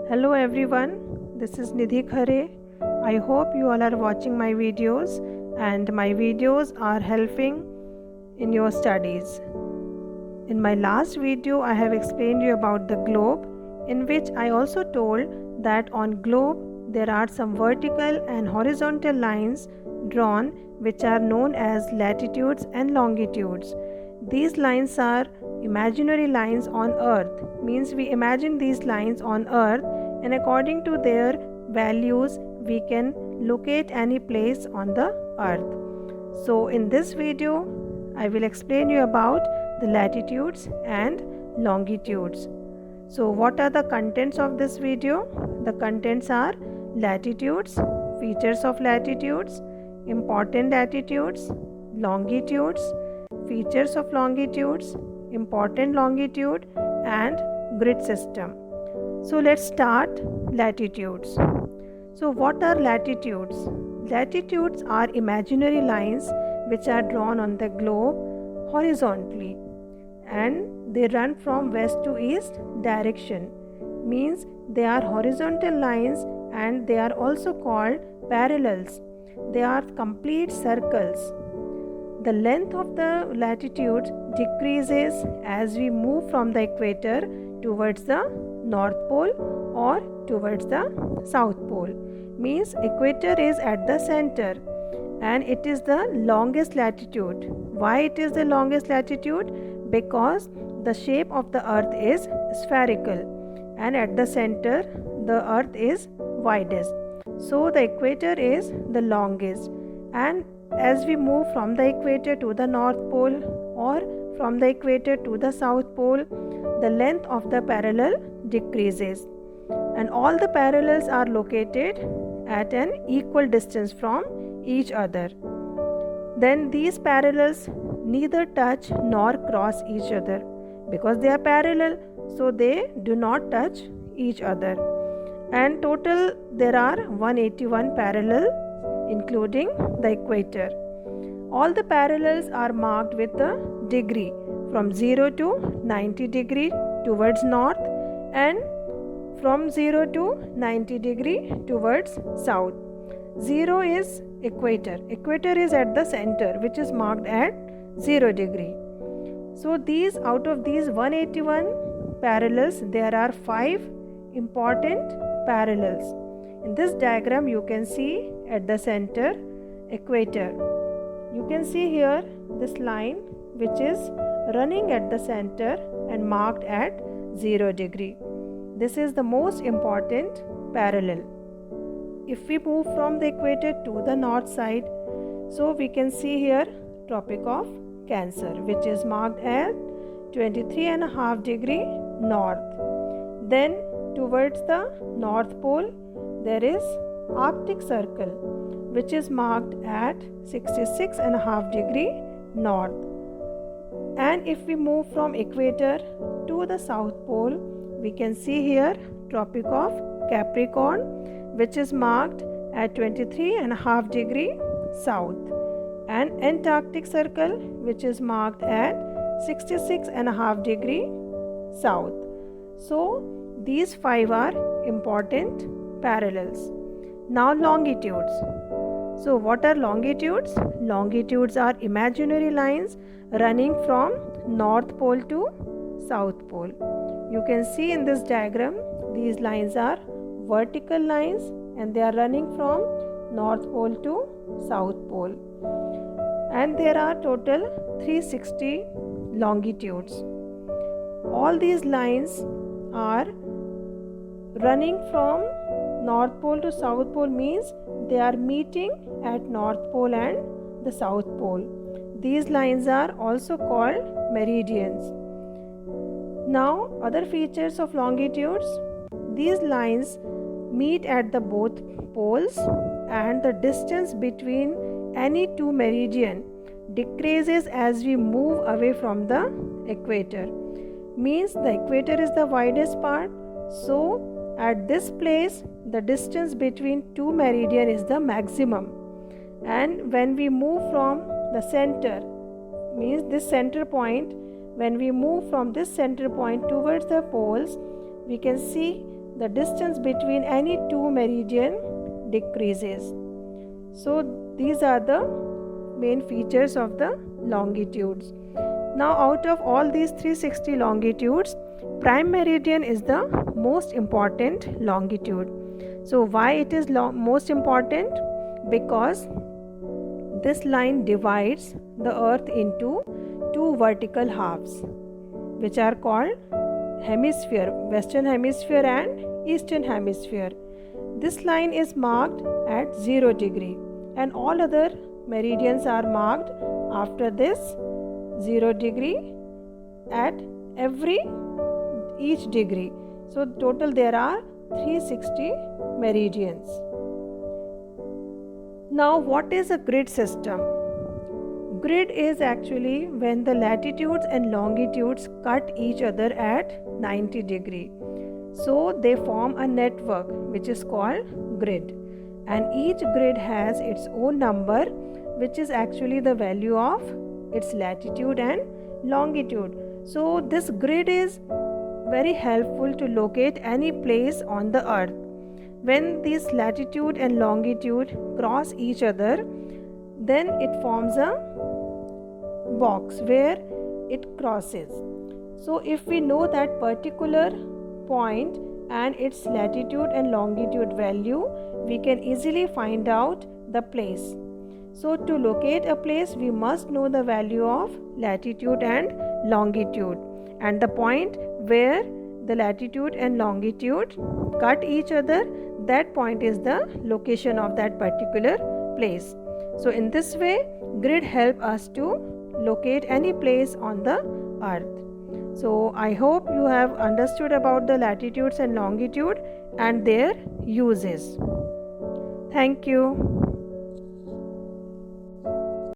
Hello everyone, this is Nidhi Khare. I hope you all are watching my videos and my videos are helping in your studies. In my last video I have explained you about the globe, in which I also told that on globe there are some vertical and horizontal lines drawn which are known as latitudes and longitudes. These lines are imaginary lines on earth, means we imagine these lines on earth, and according to their values we can locate any place on the earth. So in this video I will explain you about the latitudes and longitudes. So what are the contents of this video? The contents are latitudes, features of latitudes, important latitudes, longitudes, features of longitudes, important longitude, and grid system. So let's start latitudes. So what are latitudes? Latitudes are imaginary lines which are drawn on the globe horizontally, and they run from west to east direction, means they are horizontal lines, and they are also called parallels. They are complete circles. The length of the latitude decreases as we move from the equator towards the North Pole or towards the South Pole. Means equator is at the center and it is the longest latitude. Why it is the longest latitude? Because the shape of the earth is spherical and at the center the earth is widest. So the equator is the longest, and as we move from the equator to the North Pole or from the equator to the South Pole, the length of the parallel decreases, and all the parallels are located at an equal distance from each other. Then these parallels neither touch nor cross each other because they are parallel, so they do not touch each other. And total there are 181 parallel including the equator. All the parallels are marked with a degree from 0 to 90 degree towards north and from 0 to 90 degree towards south. 0 is equator. Equator is at the center, which is marked at 0 degree. So these, out of these 181 parallels, there are 5 important parallels. In this diagram you can see at the center equator. You can see here this line which is running at the center and marked at 0 degree. This is the most important parallel. If we move from the equator to the north side, so we can see here Tropic of Cancer, which is marked at 23.5 degree north. Then towards the North Pole there is Arctic Circle, which is marked at 66.5 degree north. And if we move from equator to the South Pole, we can see here Tropic of Capricorn, which is marked at 23.5 degree south, and Antarctic Circle, which is marked at 66.5 degree south. So these 5 are important parallels. Now longitudes. So what are longitudes? Longitudes are imaginary lines running from North Pole to South Pole. You can see in this diagram these lines are vertical lines and they are running from North Pole to South Pole. And there are total 360 longitudes. All these lines are running from North Pole to South Pole, means they are meeting at North Pole and the South Pole. These lines are also called meridians. Now other features of longitudes. These lines meet at the both poles and the distance between any two meridian decreases as we move away from the equator. Means the equator is the widest part, so at this place the distance between two meridian is the maximum, and when we move from the center, means this center point, when we move from this center point towards the poles, we can see the distance between any two meridian decreases. So these are the main features of the longitudes. Now out of all these 360 longitudes, prime meridian is the most important longitude. So why it is most important? Because this line divides the earth into two vertical halves, which are called hemisphere, western hemisphere and eastern hemisphere. This line is marked at 0 degree and all other meridians are marked after this 0 degree at each degree. So total there are 360 meridians. Now what is a grid system? Grid is actually when the latitudes and longitudes cut each other at 90 degree. So they form a network which is called grid, and each grid has its own number, which is actually the value of its latitude and longitude. So this grid is very helpful to locate any place on the earth. When these latitude and longitude cross each other, then it forms a box where it crosses. So if we know that particular point and its latitude and longitude value, we can easily find out the place. So to locate a place, we must know the value of latitude and longitude, and the point where the latitude and longitude cut each other, that point is the location of that particular place. So in this way, grid help us to locate any place on the earth. So I hope you have understood about the latitudes and longitude and their uses. Thank you.